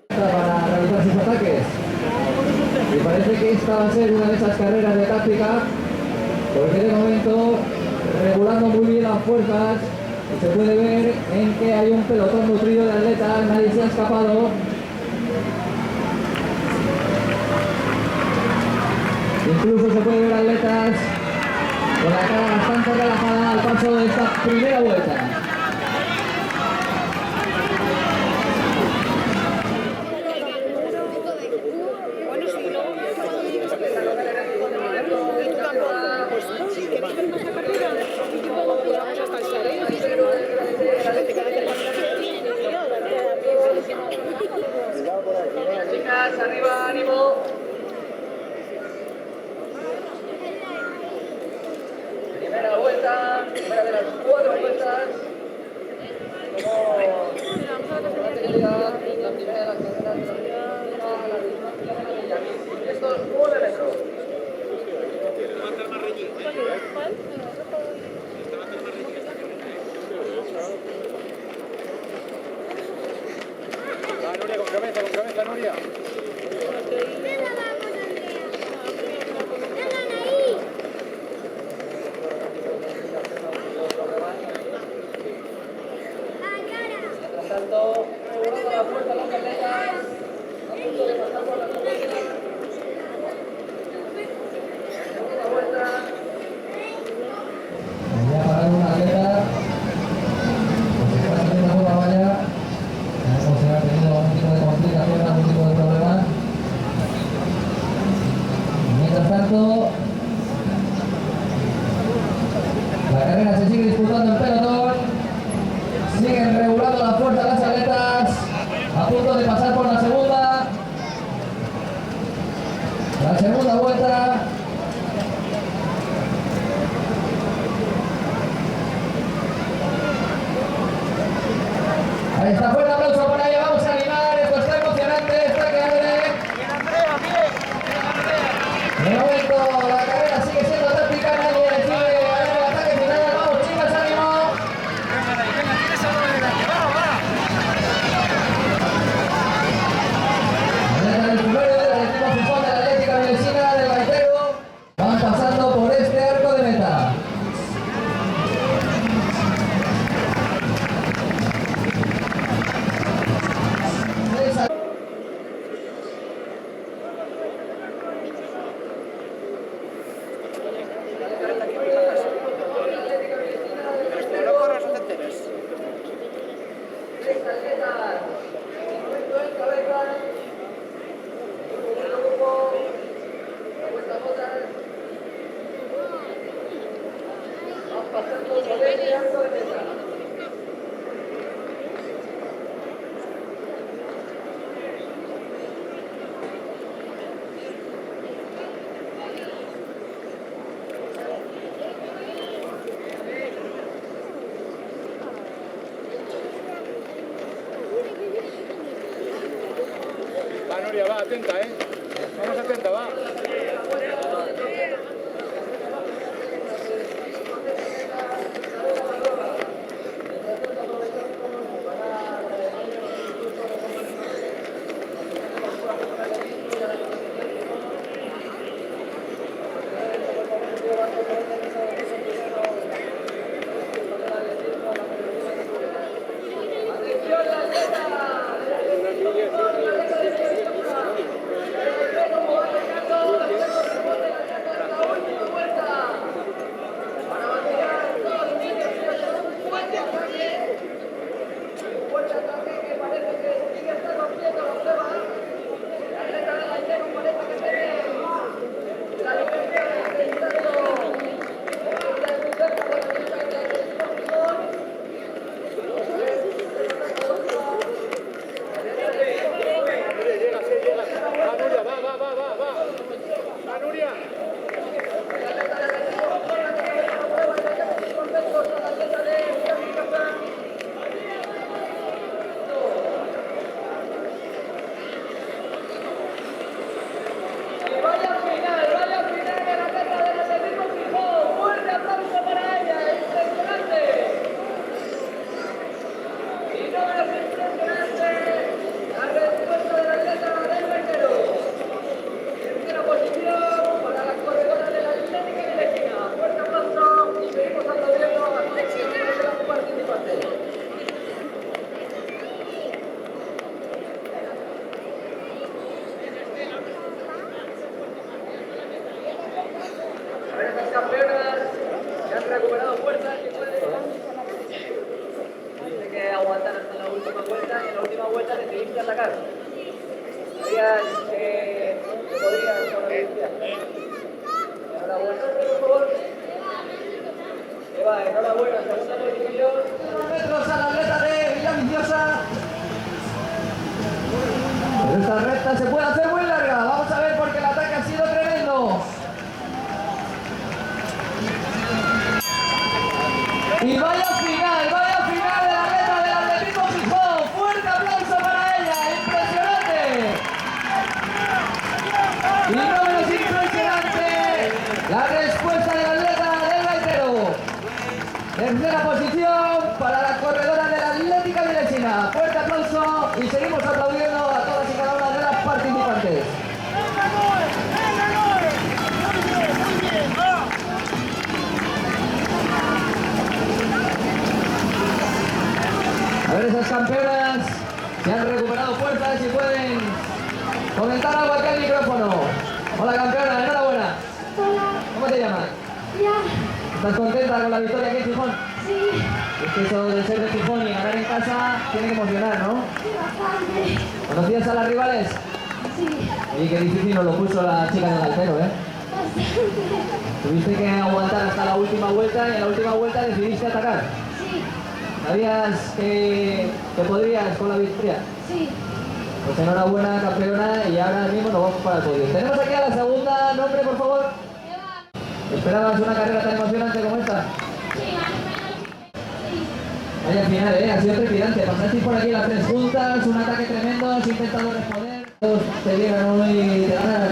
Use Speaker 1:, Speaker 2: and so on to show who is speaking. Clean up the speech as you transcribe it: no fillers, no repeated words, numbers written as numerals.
Speaker 1: Para realizar sus ataques. Me parece que esta va a ser una de esas carreras de táctica, porque de momento, regulando muy bien las fuerzas, se puede ver en que hay un pelotón nutrido de atletas, nadie se ha escapado. Incluso se puede ver atletas con la cara bastante relajada al paso de esta primera vuelta.
Speaker 2: Chicas, arriba, ánimo. Primera vuelta, primera de las 4 vueltas. La primera de las carreras de estos 9 metros. Nuria, con cabeza, Nuria. Mientras tanto, regulando la puerta a las atletas, a punto de pasar por la segunda. Segunda vuelta.
Speaker 1: Voy a parar una atleta, porque está saliendo por la valla. No se ha tenido algún tipo de complicación, algún tipo de problema. Mientras tanto, la carrera se sigue disputando en pelotón. Siguen regulando la fuerza las atletas, a punto de pasar por la segunda. La segunda vuelta. Ahí está, fuerte aplauso por ahí, vamos a animar, esto está emocionante, está que arde. De momento la carrera sigue siendo táctica, nadie decide ganar el ataque final, vamos chicas, ánimo. Atleta del primero del equipo fijón de la Atlética Vilesina del Gaitero, van pasando por este arco de meta.
Speaker 3: Va, Nuria, va, atenta, Vamos atenta, va.
Speaker 2: decidiste atacar. ¿Sabías que podrías con la victoria? Enhorabuena, por favor. Eva, enhorabuena, segunda posición.
Speaker 1: Metros al atleta de Villaviciosa. Pero esta recta se puede hacer muy larga. Vamos a ver porque el ataque ha sido tremendo. Y vaya final del atleta del Atletismo Gijón. Fuerte aplauso para ella, impresionante. Y no menos impresionante la respuesta del atleta del gaitero. Tercera posición para la corredora de la Atlética Vilesina. Fuerte aplauso y seguimos aplaudiendo a todas y cada una de las participantes. A ver esas campeonas que han recuperado fuerzas y pueden comentar algo aquí al micrófono. Hola campeona, enhorabuena.
Speaker 4: Hola.
Speaker 1: ¿Cómo te llamas?
Speaker 4: Ya.
Speaker 1: ¿Estás contenta con la victoria aquí en Gijón?
Speaker 4: Sí.
Speaker 1: Es que eso de ser de Gijón y ganar en casa tiene que emocionar, ¿no?
Speaker 4: Sí, bastante.
Speaker 1: ¿Conocías a las rivales?
Speaker 4: Sí.
Speaker 1: Y qué difícil nos lo puso la chica del gaitero, ¿eh?
Speaker 4: Bastante.
Speaker 1: Tuviste que aguantar hasta la última vuelta y en la última vuelta decidiste atacar.
Speaker 4: Sí.
Speaker 1: ¿Sabías que podrías con la victoria?
Speaker 4: Sí.
Speaker 1: Pues enhorabuena, campeona, y ahora mismo nos vamos para el podio. Tenemos aquí a la segunda, nombre por favor. ¿Esperabas una carrera tan emocionante como esta?
Speaker 4: Sí, más o menos. Sí.
Speaker 1: Vaya final, ha sido trepidante. Pasasteis por aquí las tres juntas, un ataque tremendo, has intentado responder. Todos te llegan hoy y te ganan.